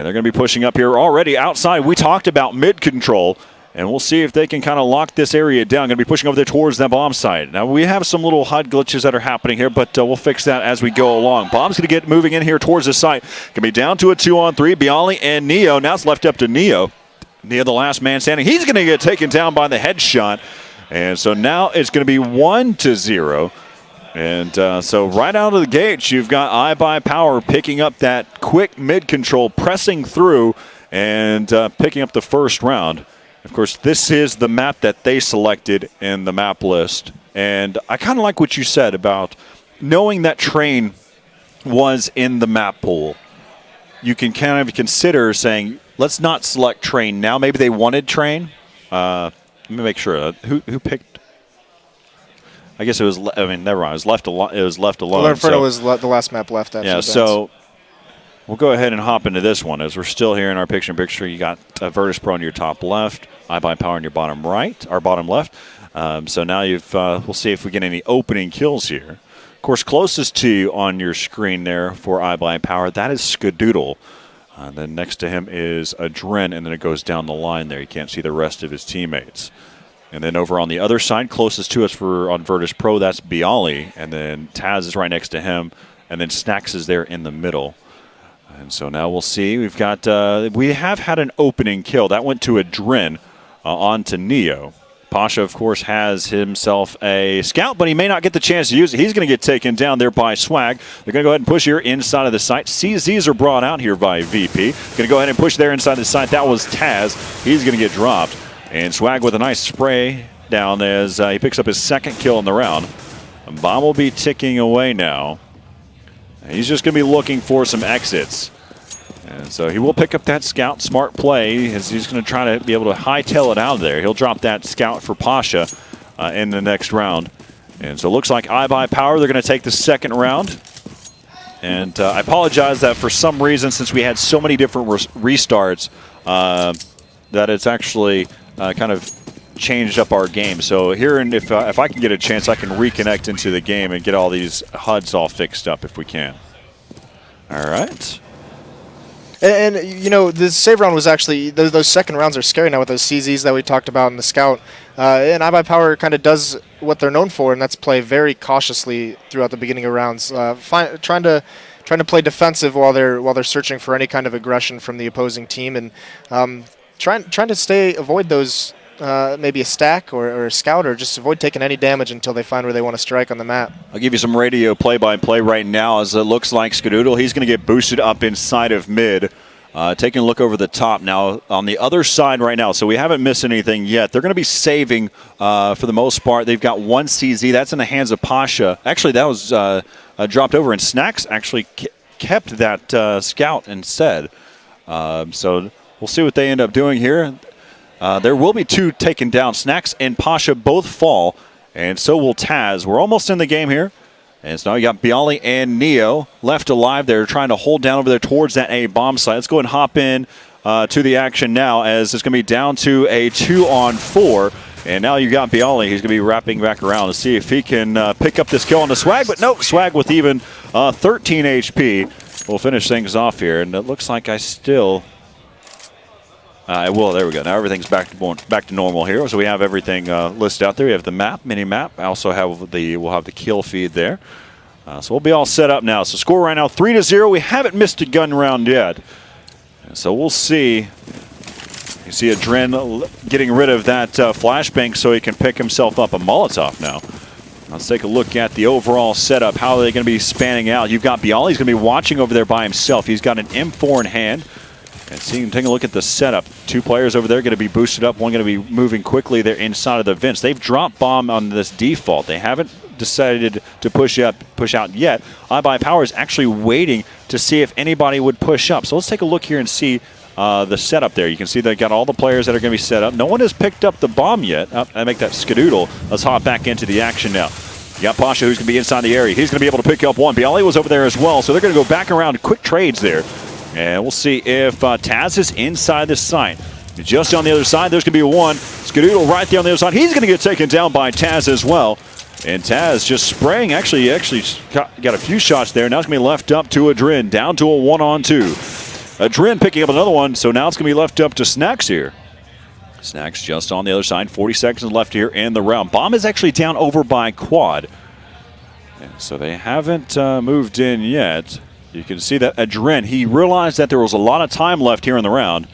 they're going to be pushing up here already outside. We talked about mid control, and we'll see if they can kind of lock this area down. Going to be pushing over there towards that bomb site. Now, we have some little HUD glitches that are happening here, but we'll fix that as we go along. Bomb's going to get moving in here towards the site. Going to be down to a 2-on-3. Bialy and Neo. Now it's left up to Neo. Neo, the last man standing. He's going to get taken down by the headshot. And so now it's going to be 1-0. And so right out of the gates, you've got iBUYPOWER picking up that quick mid-control, pressing through, and picking up the first round. Of course, this is the map that they selected in the map list. And I kind of like what you said about knowing that Train was in the map pool. You can kind of consider saying, let's not select Train now. Maybe they wanted Train. Let me make sure. Who picked? I guess it was. I mean, never mind. It was left alone. It was left alone. Inferno was the last map left. After yeah. So we'll go ahead and hop into this one as we're still here in our picture-in-picture. You got Virtus.pro on your top left, iBUYPOWER on your bottom right, or bottom left. So now we'll see if we get any opening kills here. Of course, closest to you on your screen there for iBUYPOWER, that is Skadoodle. Then next to him is Adren, and then it goes down the line there. You can't see the rest of his teammates. And then over on the other side, closest to us on Virtus.pro, that's Bialy. And then Taz is right next to him. And then Snacks is there in the middle. And so now we'll see. We have had an opening kill. That went to Adren on to Neo. Pasha, of course, has himself a scout, but he may not get the chance to use it. He's going to get taken down there by Swag. They're going to go ahead and push here inside of the site. CZs are brought out here by VP. Going to go ahead and push there inside the site. That was Taz. He's going to get dropped. And Swag with a nice spray down as he picks up his second kill in the round. A bomb will be ticking away now. And he's just going to be looking for some exits. And so he will pick up that scout. Smart play as he's going to try to be able to hightail it out of there. He'll drop that scout for Pasha in the next round. And so it looks like iBUYPOWER, they're going to take the second round. And I apologize that for some reason, since we had so many different restarts, that it's actually kind of changed up our game. So here, and if I can get a chance, I can reconnect into the game and get all these HUDs all fixed up if we can. All right. And you know, the save round was actually, those second rounds are scary now with those CZs that we talked about in the scout. And iBUYPOWER kind of does what they're known for, and that's play very cautiously throughout the beginning of rounds, trying to play defensive while they're searching for any kind of aggression from the opposing team, and trying to avoid those maybe a stack or a scout, or just avoid taking any damage until they find where they want to strike on the map. I'll give you some radio play-by-play right now as it looks like Skadoodle, he's going to get boosted up inside of mid. Taking a look over the top now on the other side right now. So we haven't missed anything yet. They're going to be saving for the most part. They've got one CZ. That's in the hands of Pasha. Actually, that was dropped over, and Snacks actually kept that scout instead. So we'll see what they end up doing here. There will be two taken down. Snacks and Pasha both fall, and so will Taz. We're almost in the game here. And so now you got Bialy and Neo left alive. They're trying to hold down over there towards that A bomb site. Let's go ahead and hop in to the action now, as it's going to be down to a 2-on-4. And now you got Bialy. He's going to be wrapping back around to see if he can pick up this kill on the Swag. But no, Swag with even 13 HP will finish things off here. And it looks like I still... well, there we go. Now everything's back to normal here. So we have everything listed out there. We have the map, mini map. I also have we'll have the kill feed there. So we'll be all set up now. So score right now 3-0. We haven't missed a gun round yet. And so we'll see. You see Adren getting rid of that flashbang so he can pick himself up a Molotov now. Let's take a look at the overall setup. How are they going to be spanning out? You've got Bialy. He's going to be watching over there by himself. He's got an M4 in hand. And take a look at the setup. Two players over there going to be boosted up. One going to be moving quickly there inside of the vents. They've dropped bomb on this default. They haven't decided to push out yet. iBUYPOWER is actually waiting to see if anybody would push up. So let's take a look here and see the setup there. You can see they got all the players that are going to be set up. No one has picked up the bomb yet. I make that Skadoodle. Let's hop back into the action now. You got Pasha, who's going to be inside the area. He's going to be able to pick up one. Bialy was over there as well. So they're going to go back around quick trades there. And we'll see if Taz is inside the site. Just on the other side, there's going to be one. Skadoodle right there on the other side. He's going to get taken down by Taz as well. And Taz just spraying. Actually got a few shots there. Now it's going to be left up to Adren. Down to a 1-on-2. Adren picking up another one, so now it's going to be left up to Snacks here. Snacks just on the other side. 40 seconds left here in the round. Bomb is actually down over by Quad. And so they haven't moved in yet. You can see that Adren, he realized that there was a lot of time left here in the round.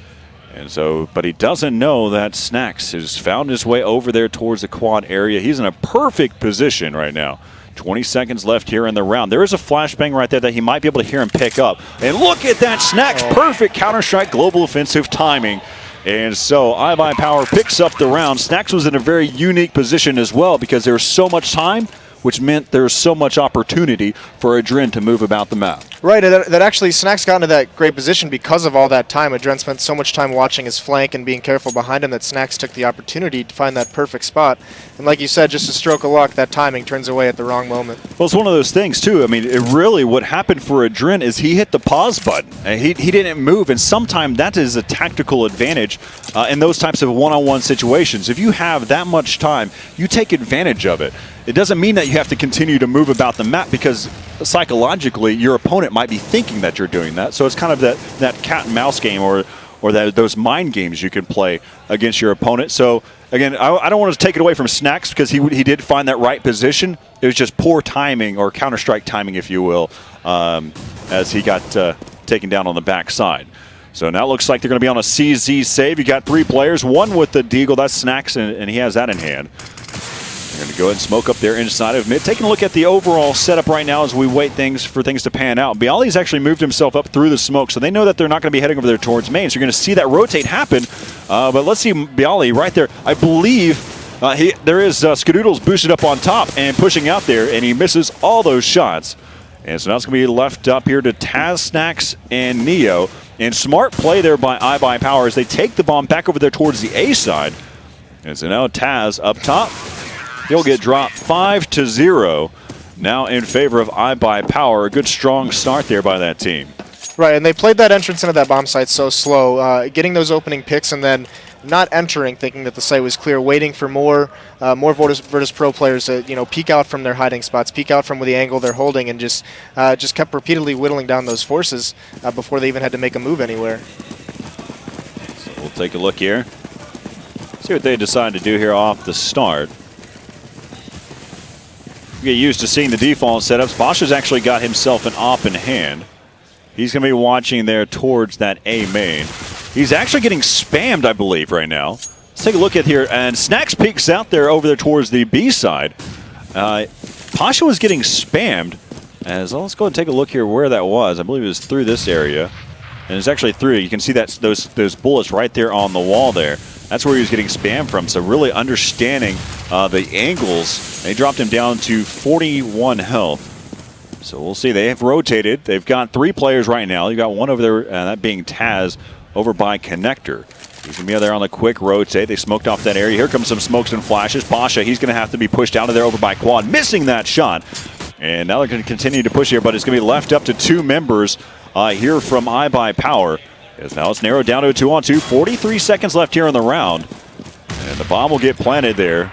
And so, but he doesn't know that Snacks has found his way over there towards the Quad area. He's in a perfect position right now. 20 seconds left here in the round. There is a flashbang right there that he might be able to hear and pick up. And look at that, Snacks, perfect Counter-Strike global offensive timing. And so iBUYPOWER picks up the round. Snacks was in a very unique position as well because there was so much time, which meant there was so much opportunity for Adren to move about the map. Right, that actually Snacks got into that great position because of all that time. Adren spent so much time watching his flank and being careful behind him that Snacks took the opportunity to find that perfect spot. And like you said, just a stroke of luck, that timing turns away at the wrong moment. Well, it's one of those things, too. I mean, it really, what happened for Adren is he hit the pause button. He didn't move, and sometimes that is a tactical advantage in those types of one-on-one situations. If you have that much time, you take advantage of it. It doesn't mean that you have to continue to move about the map because psychologically your opponent might be thinking that you're doing that. So it's kind of that cat and mouse game or those mind games you can play against your opponent. So again, I don't want to take it away from Snacks because he did find that right position. It was just poor timing or Counter-Strike timing, if you will, as he got taken down on the backside. So now it looks like they're going to be on a CZ save. You got 3 players, one with the Deagle, that's Snacks, and he has that in hand. They're going to go ahead and smoke up there inside of mid. Taking a look at the overall setup right now as we wait for things to pan out. Bialy's actually moved himself up through the smoke, so they know that they're not going to be heading over there towards main. So you're going to see that rotate happen. But let's see Bialy right there. I believe there is Skadoodles boosted up on top and pushing out there, and he misses all those shots. And so now it's going to be left up here to Taz, Snacks, and Neo. And smart play there by iBUYPOWER as they take the bomb back over there towards the A side. And so now Taz up top. He'll get dropped 5-0 now in favor of iBUYPOWER. A good strong start there by that team. Right, and they played that entrance into that bomb site so slow, getting those opening picks and then not entering, thinking that the site was clear, waiting for more Virtus.pro players to peek out from their hiding spots, peek out from the angle they're holding, and just kept repeatedly whittling down those forces before they even had to make a move anywhere. So we'll take a look here, see what they decide to do here off the start. Get used to seeing the default setups. Basha's actually got himself an op in hand. He's going to be watching there towards that A main. He's actually getting spammed, I believe, right now. Let's take a look at here. And Snacks peeks out there over there towards the B side. Pasha was getting spammed. Let's go and take a look here where that was. I believe it was through this area. And it's actually through. You can see that those bullets right there on the wall there. That's where he was getting spammed from. So really understanding the angles. They dropped him down to 41 health. So we'll see. They have rotated. They've got 3 players right now. You got one over there, that being Taz, over by Connector. He's going to be out there on the quick rotate. They smoked off that area. Here comes some smokes and flashes. Pasha, he's going to have to be pushed out of there over by Quad, missing that shot. And now they're going to continue to push here, but it's going to be left up to 2 members here from iBUYPOWER. As now it's narrowed down to a 2-on-2. 43 seconds left here in the round. And the bomb will get planted there.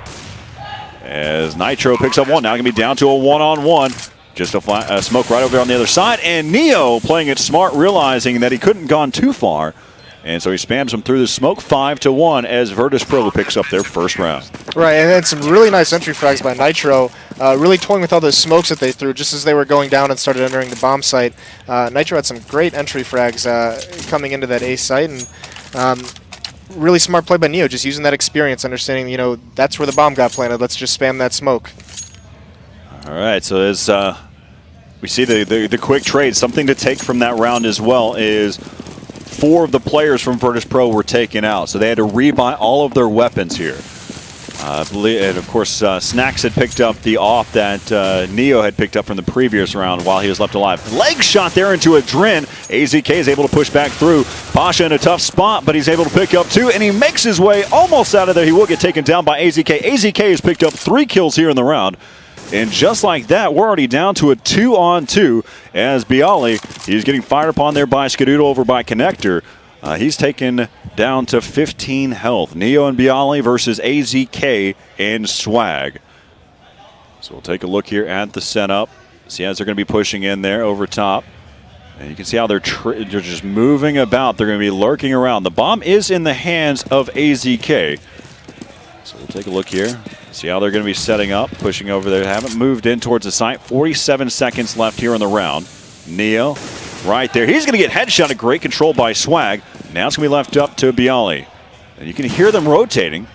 As Nitro picks up one. Now going to be down to a 1-on-1. Just a smoke right over there on the other side. And Neo playing it smart, realizing that he couldn't gone too far. And so he spams him through the smoke. 5-1 as Virtus.pro picks up their first round. Right, and then some really nice entry frags by Nitro. Really toying with all those smokes that they threw just as they were going down and started entering the bomb site. Nitro had some great entry frags coming into that A site. And really smart play by Neo, just using that experience, understanding, that's where the bomb got planted. Let's just spam that smoke. All right, so as we see the quick trade, something to take from that round as well is 4 of the players from Virtus.pro were taken out, so they had to rebuy all of their weapons here. And of course, Snacks had picked up the off that Neo had picked up from the previous round while he was left alive. Leg shot there into Adren. AZK is able to push back through. Pasha in a tough spot, but he's able to pick up 2, and he makes his way almost out of there. He will get taken down by AZK. AZK has picked up 3 kills here in the round. And just like that, we're already down to a 2-on-2 as Bialy, he's getting fired upon there by Skadoodle over by Connector. He's taken down to 15 health. Neo and Bialy versus AZK and Swag. So we'll take a look here at the setup. See as they're going to be pushing in there over top. And you can see how they're just moving about. They're going to be lurking around. The bomb is in the hands of AZK. So we'll take a look here. See how they're going to be setting up, pushing over there. They haven't moved in towards the site. 47 seconds left here in the round. Neo right there. He's going to get headshot. Great control by Swag. Now it's going to be left up to Bialy. And you can hear them rotating.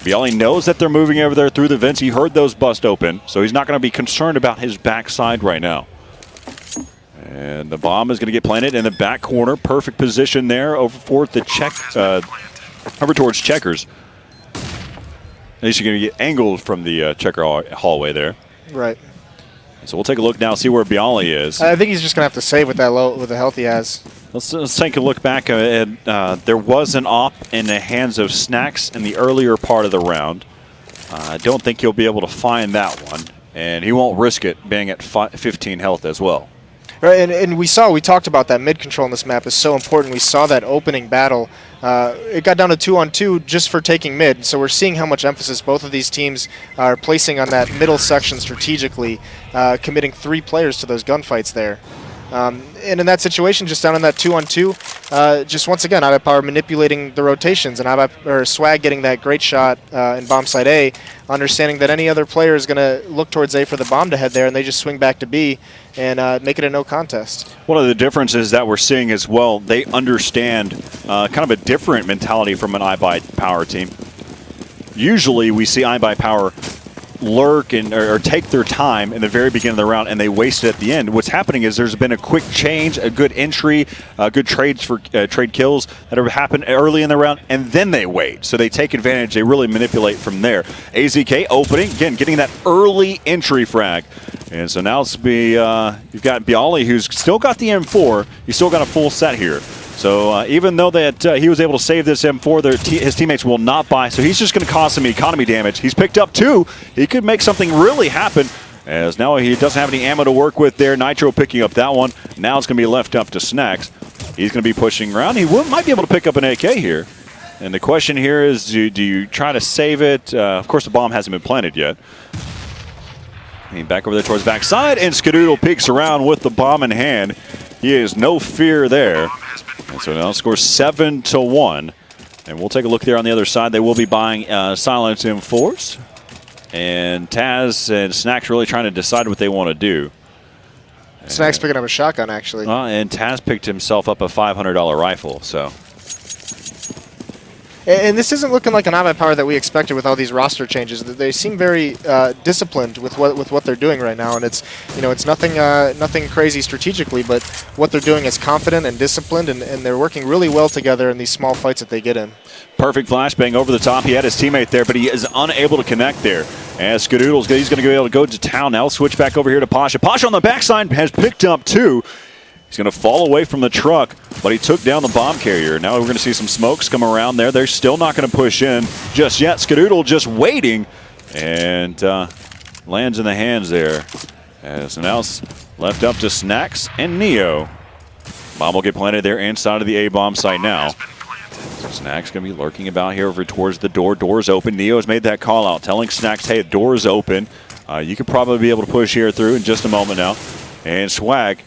Bialy knows that they're moving over there through the vents. He heard those bust open, so he's not going to be concerned about his backside right now. And the bomb is going to get planted in the back corner. Perfect position there over for the over towards Checkers. At least you're going to get angled from the checker hallway there. Right. So we'll take a look now, see where Bialy is. I think he's just going to have to save with the health he has. Let's take a look back. There was an op in the hands of Snacks in the earlier part of the round. I don't think he'll be able to find that one, and he won't risk it being at 15 health as well. Right, and we talked about that mid control in this map is so important. We saw that opening battle. It got down to 2-on-2 just for taking mid. So we're seeing how much emphasis both of these teams are placing on that middle section strategically, committing 3 players to those gunfights there. And in that situation, just down in that 2-on-2, just once again, iBUYPOWER manipulating the rotations and Swag getting that great shot in bomb site A, understanding that any other player is going to look towards A for the bomb to head there, and they just swing back to B and make it a no contest. One of the differences that we're seeing as well, they understand kind of a different mentality from an iBUYPOWER team. Usually we see iBUYPOWER lurk or take their time in the very beginning of the round, and they waste it at the end. What's happening is there's been a quick change, a good entry, good trades for trade kills that have happened early in the round, and then they wait. So they take advantage. They really manipulate from there. AZK opening again, getting that early entry frag, and so now it's you've got Bialy, who's still got the M4. He's still got a full set here. So even though that he was able to save this M4, his teammates will not buy. So he's just going to cause some economy damage. He's picked up 2. He could make something really happen, as now he doesn't have any ammo to work with there. Nitro picking up that one. Now it's going to be left up to Snacks. He's going to be pushing around. He might be able to pick up an AK here. And the question here is, do you try to save it? Of course, the bomb hasn't been planted yet. Back over there towards the backside, and Skadoodle peeks around with the bomb in hand. He has no fear there. And so now scores 7-1. And we'll take a look there on the other side. They will be buying Silence M4s. And Taz and Snacks really trying to decide what they want to do. Snacks picking up a shotgun, actually. And Taz picked himself up a $500 rifle. So. And this isn't looking like an iBUYPOWER that we expected with all these roster changes. They seem very disciplined with what they're doing right now, and it's nothing crazy strategically, but what they're doing is confident and disciplined, and they're working really well together in these small fights that they get in. Perfect flashbang over the top. He had his teammate there, but he is unable to connect there. As Skadoodle's, he's going to be able to go to town now. Switch back over here to Pasha. Pasha on the backside has picked up 2. He's going to fall away from the truck, but he took down the bomb carrier. Now we're going to see some smokes come around there. They're still not going to push in just yet. Skadoodle just waiting, and lands in the hands there. So now it's left up to Snacks and Neo. Bomb will get planted there inside of the A-bomb site now. So Snacks going to be lurking about here over towards the door. Door's open. Neo has made that call out, telling Snacks, hey, the door is open. You could probably be able to push here through in just a moment now. And Swag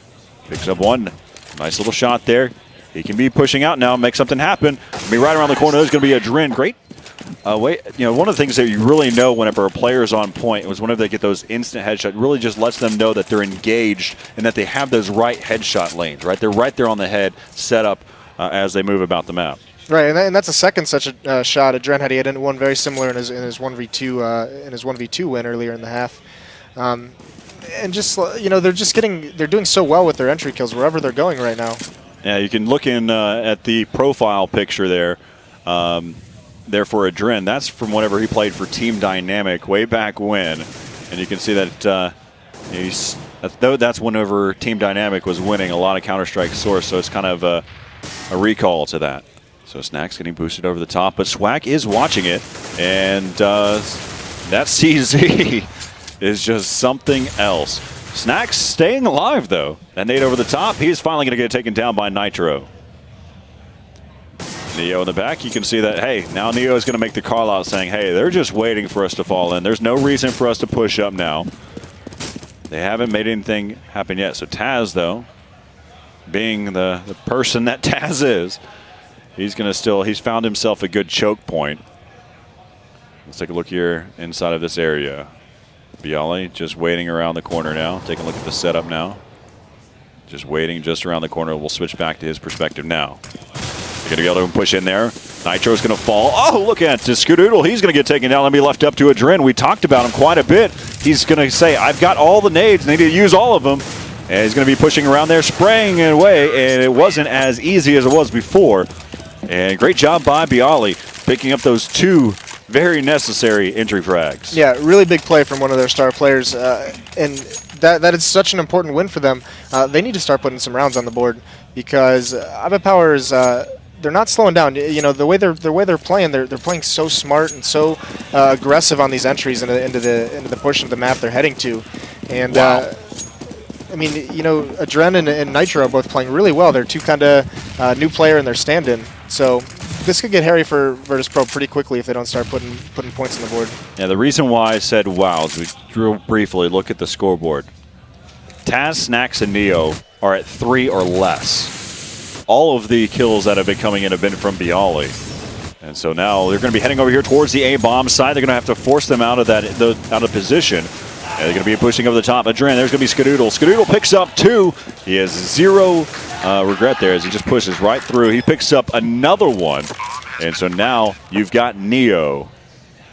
picks up one. Nice little shot there. He can be pushing out now, make something happen. Be right around the corner. There's going to be a Drin. Great. One of the things that you really know whenever a player's on point was whenever they get those instant headshot, really just lets them know that they're engaged and that they have those right headshot lanes, right? They're right there on the head, set up as they move about the map. Right, and that's a second such a shot. A Dren had one very similar in his 1v2 win earlier in the half. And just they're doing so well with their entry kills wherever they're going right now. Yeah, you can look in at the profile picture there. There for a Dren. That's from whenever he played for Team Dynamic way back when, and you can see that that's whenever Team Dynamic was winning a lot of Counter-Strike Source. So it's kind of a recall to that. So Snacks getting boosted over the top, but Swag is watching it, and that CZ is just something else. Snacks staying alive, though. That nade over the top, he's finally going to get taken down by Nitro. Neo in the back, you can see that, hey, now Neo is going to make the call out saying, hey, they're just waiting for us to fall in. There's no reason for us to push up now. They haven't made anything happen yet. So Taz, though, being the person that Taz is, he's found himself a good choke point. Let's take a look here inside of this area. Bialy just waiting around the corner now. Taking a look at the setup now. Just waiting just around the corner. We'll switch back to his perspective now. They're going to be able to push in there. Nitro's going to fall. Oh, look at Skadoodle. He's going to get taken down and be left up to Adren. We talked about him quite a bit. He's going to say, I've got all the nades. I need to use all of them. And he's going to be pushing around there, spraying it away. And it wasn't as easy as it was before. And great job by Bialy picking up those 2 very necessary entry frags. Yeah, really big play from one of their star players. And that is such an important win for them. They need to start putting some rounds on the board because iBUYPOWER is they're not slowing down. You know, the way they're playing, they're playing so smart and so aggressive on these entries into the portion of the map they're heading to. And wow. I mean, you know, Adren and Nitro are both playing really well. They're 2 kind of new player and their stand-in. So this could get hairy for Virtus.pro pretty quickly if they don't start putting points on the board. Yeah, the reason why I said wow is we real briefly look at the scoreboard. Taz, Snacks, and Neo are at 3 or less. All of the kills that have been coming in have been from Bialy. And so now they're going to be heading over here towards the A-bomb side. They're going to have to force them out of out of position. And they're going to be pushing over the top. Adren, there's going to be Skadoodle. Skadoodle picks up 2. He has 0 regret there as he just pushes right through. He picks up another one. And so now you've got Neo.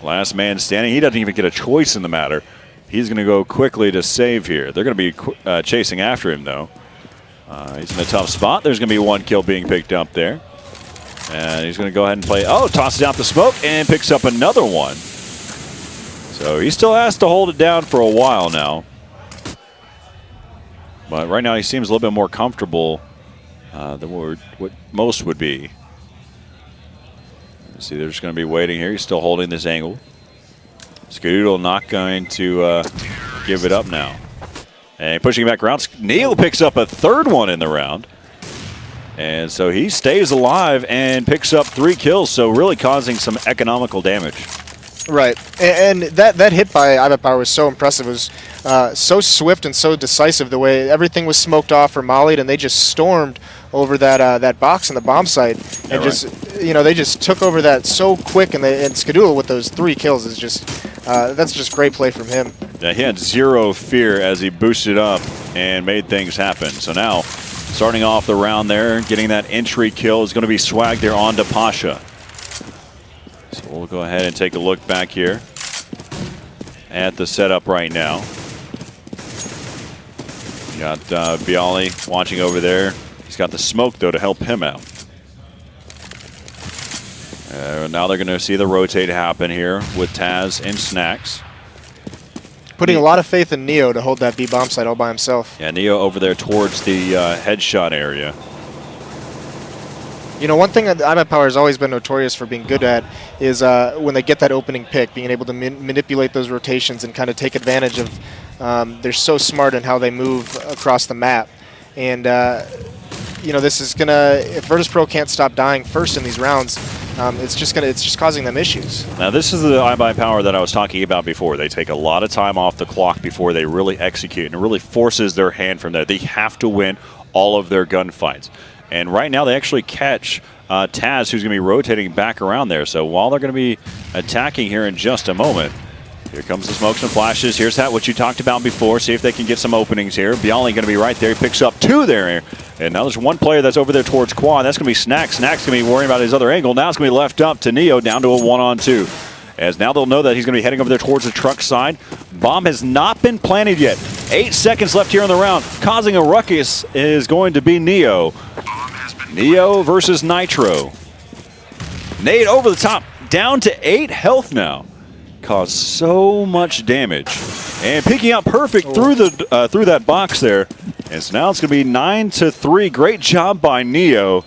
Last man standing. He doesn't even get a choice in the matter. He's going to go quickly to save here. They're going to be chasing after him, though. He's in a tough spot. There's going to be 1 kill being picked up there. And he's going to go ahead and play. Oh, tosses out the smoke and picks up another one. So he still has to hold it down for a while now. But right now he seems a little bit more comfortable than what most would be. Let's see, they're just going to be waiting here. He's still holding this angle. Skadoodle not going to give it up now. And pushing back around, Neil picks up a 3rd one in the round. And so he stays alive and picks up 3 kills, so really causing some economical damage. Right, and that hit by iBUYPOWER was so impressive. It was so swift and so decisive. The way everything was smoked off or mollied, and they just stormed over that box in the bomb site, and they just took over that so quick. And Skadoodle with those 3 kills is just that's just great play from him. Yeah, he had 0 fear as he boosted up and made things happen. So now, starting off the round there, getting that entry kill is going to be Swag there onto Pasha. So we'll go ahead and take a look back here at the setup right now. You got Bialy watching over there. He's got the smoke, though, to help him out. Now they're going to see the rotate happen here with Taz and Snacks. Putting a lot of faith in Neo to hold that B-bomb site all by himself. Yeah, Neo over there towards the headshot area. You know, one thing that iBUYPOWER has always been notorious for being good at is when they get that opening pick, being able to manipulate those rotations and kind of take advantage of. They're so smart in how they move across the map, and you know, this is gonna, if Virtus.pro can't stop dying first in these rounds, it's just causing them issues. Now this is the iBUYPOWER that I was talking about before. They take a lot of time off the clock before they really execute, and it really forces their hand from there. They have to win all of their gunfights. And right now they actually catch Taz, who's going to be rotating back around there. So while they're going to be attacking here in just a moment, here comes the smokes and flashes. Here's what you talked about before. See if they can get some openings here. Bialy going to be right there. He picks up 2 there. And now there's 1 player that's over there towards Quad. That's going to be Snacks. Snacks going to be worrying about his other angle. Now it's going to be left up to Neo, down to a 1-on-2. As now they'll know that he's going to be heading over there towards the truck side. Bomb has not been planted yet. 8 seconds left here in the round. Causing a ruckus is going to be Neo. Neo versus Nitro. Nade over the top, down to 8 health now. Caused so much damage. And peeking out perfect through that box there. And so now it's going to be 9-3. Great job by Neo.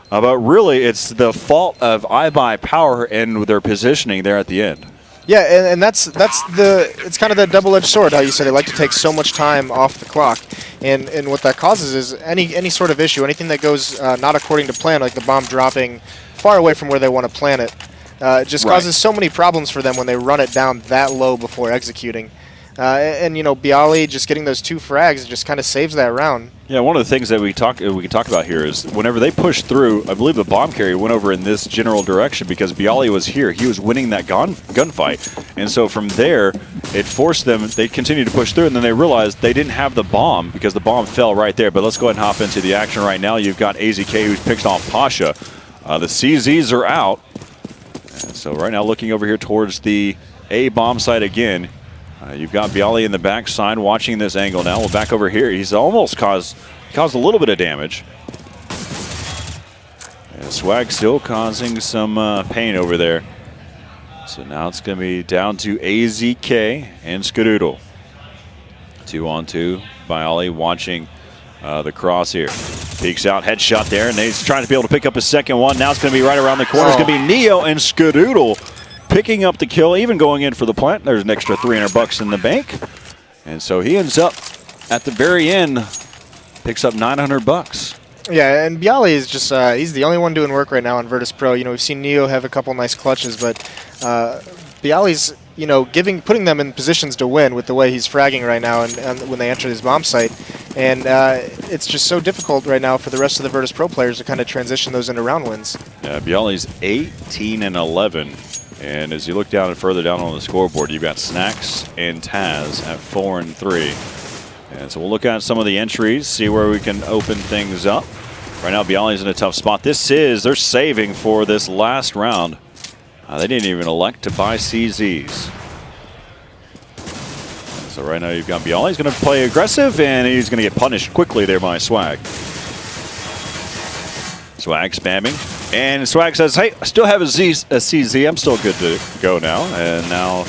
But really, it's the fault of iBUYPOWER and their positioning there at the end. Yeah, and it's kind of that double-edged sword, how you said they like to take so much time off the clock. And what that causes is any sort of issue, anything that goes not according to plan, like the bomb dropping far away from where they want to plant it, just causes so many problems for them when they run it down that low before executing. And you know, Bialy just getting those 2 frags just kind of saves that round. Yeah, one of the things that we can talk about here is whenever they pushed through, I believe the bomb carrier went over in this general direction because Bialy was here. He was winning that gunfight. And so from there, it forced them, they continued to push through, and then they realized they didn't have the bomb because the bomb fell right there. But let's go ahead and hop into the action right now. You've got AZK who's picked off Pasha. The CZs are out. And so right now looking over here towards the A bomb site again. You've got Bialy in the backside watching this angle now. Well, back over here, he's almost caused a little bit of damage. And Swag still causing some pain over there. So now it's going to be down to AZK and Skadoodle. 2-on-2. Bialy watching the cross here. Peeks out, headshot there, and he's trying to be able to pick up a second one. Now it's going to be right around the corner. It's going to be Neo and Skadoodle picking up the kill, even going in for the plant. There's an extra $300 in the bank. And so he ends up, at the very end, picks up $900. Yeah, and Bialy is just, he's the only one doing work right now on Virtus.pro. You know, we've seen Neo have a couple nice clutches, but Bialy's, you know, putting them in positions to win with the way he's fragging right now and when they enter his bomb site. And it's just so difficult right now for the rest of the Virtus.pro players to kind of transition those into round wins. Yeah, Bialy's 18-11. And as you look down and further down on the scoreboard, you've got Snacks and Taz at 4-3. And so we'll look at some of the entries, see where we can open things up. Right now, Bialy's in a tough spot. They're saving for this last round. They didn't even elect to buy CZs. So right now you've got Bialy. He's going to play aggressive, and he's going to get punished quickly there by Swag. Swag spamming. And Swag says, hey, I still have a CZ. I'm still good to go now. And now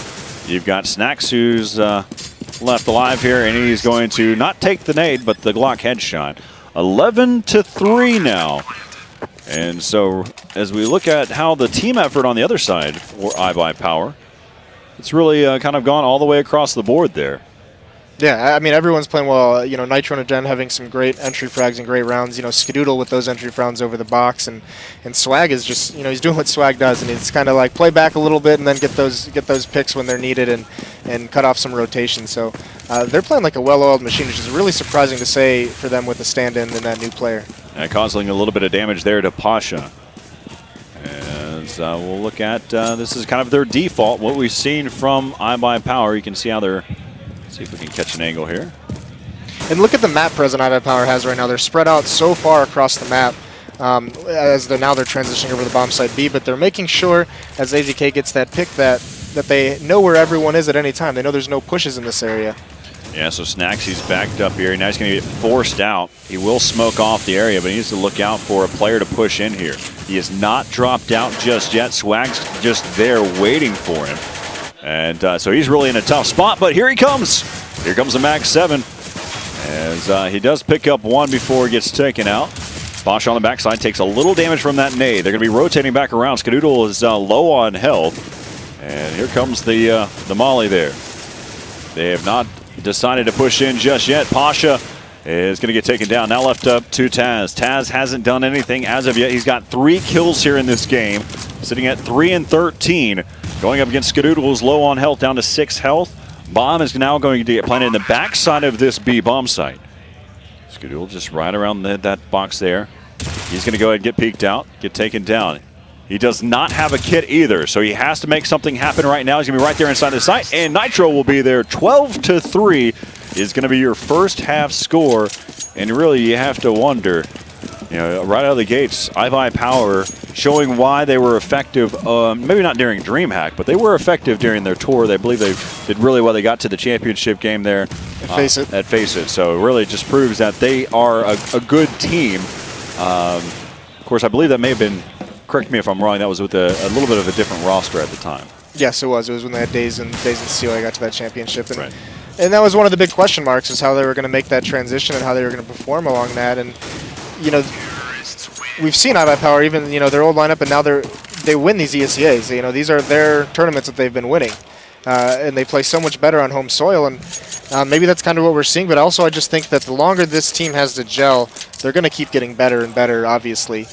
you've got Snacks who's left alive here, and he's going to not take the nade, but the Glock headshot. 11-3 now. And so as we look at how the team effort on the other side for iBUYPOWER, it's really kind of gone all the way across the board there. Yeah, I mean, everyone's playing well. You know, Nitro and Gen having some great entry frags and great rounds. You know, Skadoodle with those entry rounds over the box, and Swag is just, you know, he's doing what Swag does, and it's kind of like play back a little bit and then get those picks when they're needed and cut off some rotation. So they're playing like a well-oiled machine, which is really surprising to say for them with the stand-in and that new player. Causing a little bit of damage there to Pasha. As we'll look at, this is kind of their default, what we've seen from iBUYPOWER. You can see how they're. See if we can catch an angle here. And look at the map present iBUYPOWER has right now. They're spread out so far across the map as they're transitioning over to the bomb site B, but they're making sure as AZK gets that pick that they know where everyone is at any time. They know there's no pushes in this area. Yeah, so Snacks, he's backed up here. Now he's going to get forced out. He will smoke off the area, but he needs to look out for a player to push in here. He is not dropped out just yet. Swag's just there waiting for him. And so he's really in a tough spot, but here he comes. Here comes the Max 7. As he does pick up one before he gets taken out. Bosch on the backside takes a little damage from that nade. They're going to be rotating back around. Skadoodle is low on health. And here comes the molly there. They have not decided to push in just yet. Pasha is going to get taken down. Now left up to Taz. Taz hasn't done anything as of yet. He's got 3 kills here in this game, sitting at 3-13. Going up against Skadoodle, who's low on health, down to 6 health. Bomb is now going to get planted in the backside of this B bomb site. Skadoodle just right around that box there. He's going to go ahead and get peeked out, get taken down. He does not have a kit either, so he has to make something happen right now. He's going to be right there inside the site, and Nitro will be there. 12-3 is going to be your first half score, and really you have to wonder, you know, right out of the gates, iBUYPOWER showing why they were effective, maybe not during DreamHack, but they were effective during their tour. They believe they did really well. They got to the championship game there at Face It. So it really just proves that they are a good team. Of course, I believe that may have been, correct me if I'm wrong, that was with a little bit of a different roster at the time. Yes, it was. It was when they had Days and Seal. I got to that championship. And, right. And that was one of the big question marks, is how they were going to make that transition and how they were going to perform along that. And, you know, we've seen iBUYPOWER, even, you know, their old lineup, and now they win these ESEAs. You know, these are their tournaments that they've been winning. And they play so much better on home soil. And maybe that's kind of what we're seeing. But also I just think that the longer this team has to gel, they're going to keep getting better and better, obviously.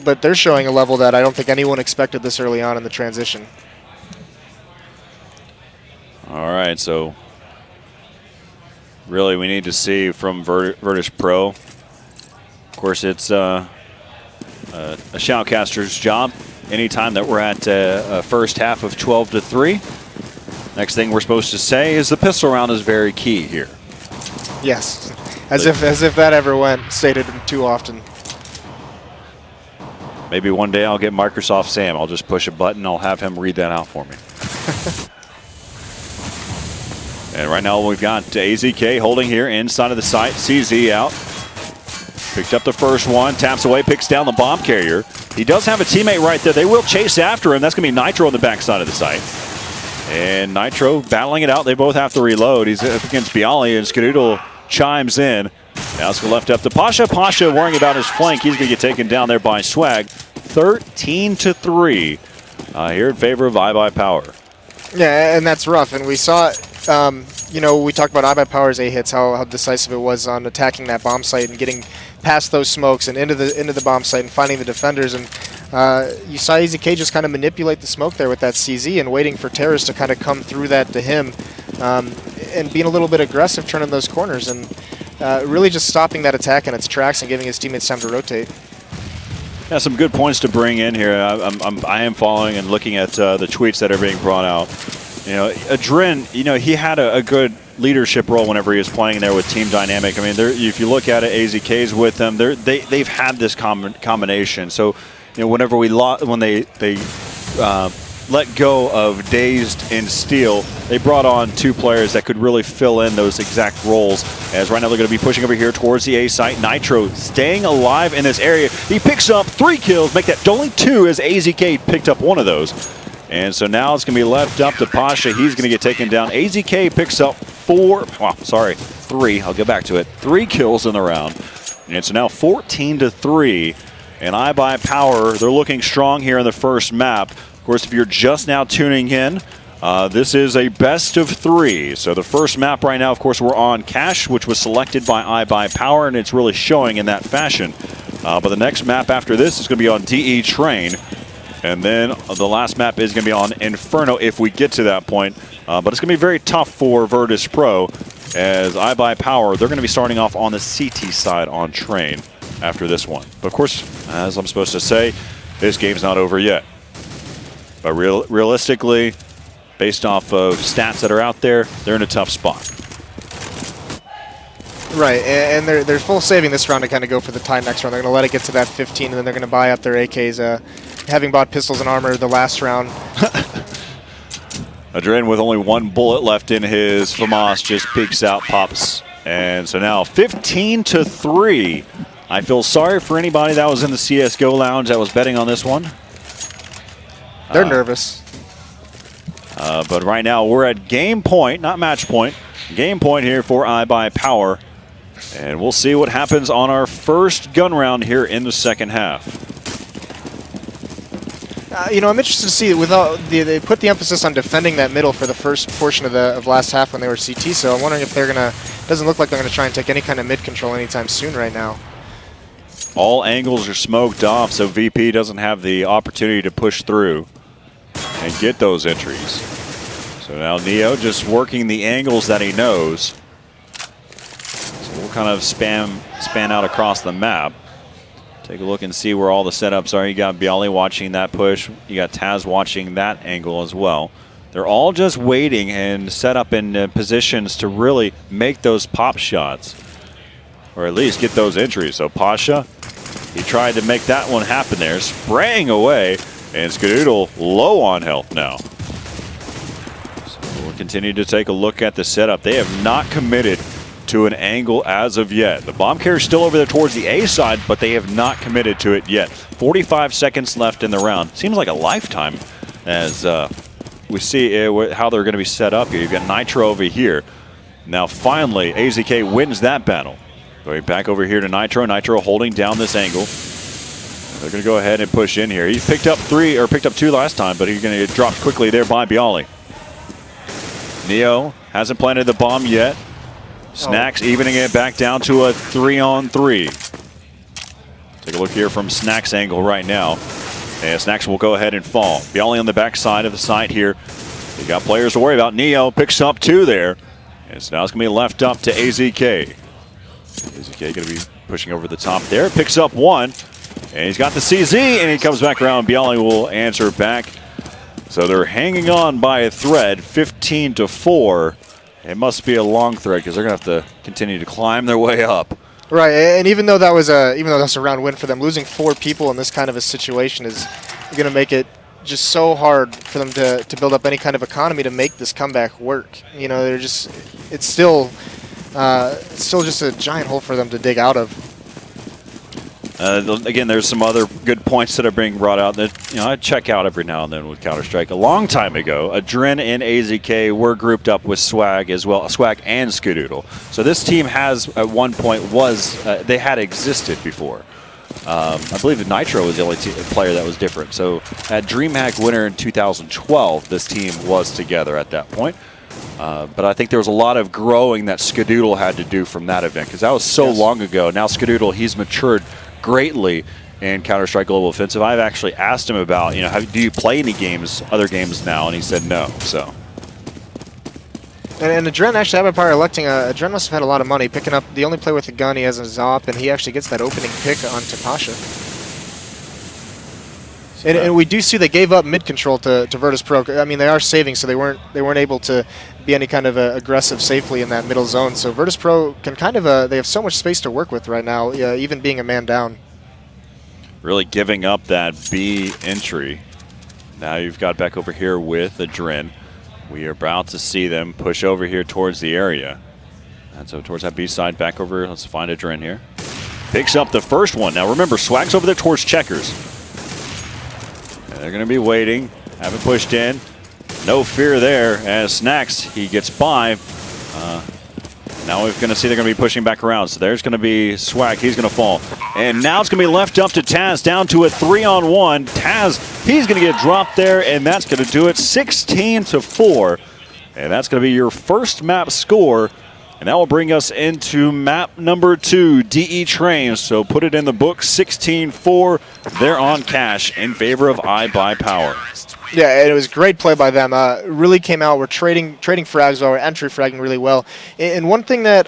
But they're showing a level that I don't think anyone expected this early on in the transition. All right, so really we need to see from Virtus.pro. Of course, it's a shoutcaster's job. Anytime that we're at a first half of 12-3, next thing we're supposed to say is the pistol round is very key here. Yes, as if that ever went stated too often. Maybe one day I'll get Microsoft Sam. I'll just push a button. I'll have him read that out for me. And right now we've got AZK holding here inside of the site. CZ out. Picked up the first one. Taps away. Picks down the bomb carrier. He does have a teammate right there. They will chase after him. That's going to be Nitro on the backside of the site. And Nitro battling it out. They both have to reload. He's up against Bialy, and Skadoodle chimes in. Now it's left up to Pasha. Pasha worrying about his flank. He's going to get taken down there by Swag. 13-3 here in favor of iBUYPOWER. Yeah, and that's rough. And we saw it. You know, we talked about iBUYPOWER's A hits, how decisive it was on attacking that bomb site and getting past those smokes and into the bomb site and finding the defenders. And you saw EZK just kind of manipulate the smoke there with that CZ and waiting for Terrace to kind of come through that to him, and being a little bit aggressive, turning those corners, and really just stopping that attack in its tracks and giving his teammates time to rotate. Yeah, some good points to bring in here. I am following and looking at the tweets that are being brought out. You know, Adrin, you know, he had a good leadership role whenever he was playing there with Team Dynamic. I mean, if you look at it, AZK's with them. They've had this combination. So, you know, whenever when they let go of Dazed and Steel, they brought on two players that could really fill in those exact roles. As right now they're going to be pushing over here towards the A site. Nitro staying alive in this area. He picks up 3 kills, make that only 2 as AZK picked up one of those. And so now it's going to be left up to Pasha. He's going to get taken down. AZK picks up 3. I'll get back to it. 3 kills in the round. And it's now 14-3. And iBUYPOWER, they're looking strong here in the first map. Of course, if you're just now tuning in, this is a best of 3. So the first map right now, of course, we're on Cash, which was selected by iBUYPOWER, and it's really showing in that fashion. But the next map after this is going to be on DE Train. And then the last map is going to be on Inferno if we get to that point. But it's going to be very tough for Virtus.pro as iBUYPOWER, they're going to be starting off on the CT side on Train after this one. But of course, as I'm supposed to say, this game's not over yet. But realistically, based off of stats that are out there, they're in a tough spot. Right, and they're full saving this round to kind of go for the tie next round. They're going to let it get to that 15, and then they're going to buy up their AKs, having bought pistols and armor the last round. Adren with only 1 bullet left in his FAMAS just peeks out, pops. And so now 15-3. I feel sorry for anybody that was in the CSGO lounge that was betting on this one. They're nervous. But right now we're at game point, not match point. Game point here for iBUYPOWER. And we'll see what happens on our first gun round here in the second half. You know, I'm interested to see they put the emphasis on defending that middle for the first portion of last half when they were CT. So I'm wondering if they're gonna. Doesn't look like they're gonna try and take any kind of mid control anytime soon right now. All angles are smoked off, so VP doesn't have the opportunity to push through and get those entries. So now Neo just working the angles that he knows. So we'll kind of span out across the map. Take a look and see where all the setups are. You got Bialy watching that push. You got Taz watching that angle as well. They're all just waiting and set up in positions to really make those pop shots, or at least get those entries. So Pasha, he tried to make that one happen there, spraying away, and Skadoodle low on health now. So we'll continue to take a look at the setup. They have not committed to an angle as of yet. The bomb carrier is still over there towards the A side, but they have not committed to it yet. 45 seconds left in the round. Seems like a lifetime as we see how they're going to be set up here. You've got Nitro over here. Now finally, AZK wins that battle. Going back over here to Nitro. Nitro holding down this angle. They're going to go ahead and push in here. He picked up 2 last time, but he's going to get dropped quickly there by Bialy. Neo hasn't planted the bomb yet. Snacks evening it back down to a 3-on-3. Take a look here from Snacks' angle right now. And Snacks will go ahead and fall. Bialy on the back side of the site here. You got players to worry about. Neo picks up 2 there. And so now it's going to be left up to AZK. AZK going to be pushing over the top there. Picks up one. And he's got the CZ, and he comes back around. Bialy will answer back. So they're hanging on by a thread, 15-4. It must be a long thread because they're going to have to continue to climb their way up. Right, and even though that was a round win for them, losing 4 people in this kind of a situation is going to make it just so hard for them to build up any kind of economy to make this comeback work. You know, it's still just a giant hole for them to dig out of. Again, there's some other good points that are being brought out that I check out every now and then with Counter-Strike. A long time ago, Adren and AZK were grouped up with Swag as well, Swag and Skadoodle. So this team has at one point they had existed before. I believe Nitro was the only player that was different. So at DreamHack winner in 2012, this team was together at that point. But I think there was a lot of growing that Skadoodle had to do from that event because that was so long ago. Now Skadoodle, he's matured greatly in Counter-Strike Global Offensive. I've actually asked him about, do you play any other games now? And he said no. So. And Adren actually, iBUYPOWER electing, Adren must have had a lot of money picking up the only player with a gun he has a Zop, and he actually gets that opening pick on Takasha. And we do see they gave up mid control to Virtus.pro. I mean, they are saving, so they weren't able to be any kind of aggressive safely in that middle zone. So Virtus.pro can kind of they have so much space to work with right now, even being a man down. Really giving up that B entry. Now you've got back over here with Adren. We are about to see them push over here towards the area. And so towards that B side, back over, let's find Adren here. Picks up the first one. Now remember, Swag's over there towards checkers. They're going to be waiting. Haven't pushed in. No fear there as Snacks, he gets by. Now we're going to see they're going to be pushing back around. So there's going to be Swag. He's going to fall. And now it's going to be left up to Taz down to a 3-on-1. Taz, he's going to get dropped there, and that's going to do it 16-4. And that's going to be your first map score. And that will bring us into map number 2, DE Train. So put it in the book, 16-4. They're on cash in favor of iBUYPOWER. Yeah, it was great play by them. Really came out. We're trading frags while we're entry fragging really well. And one thing that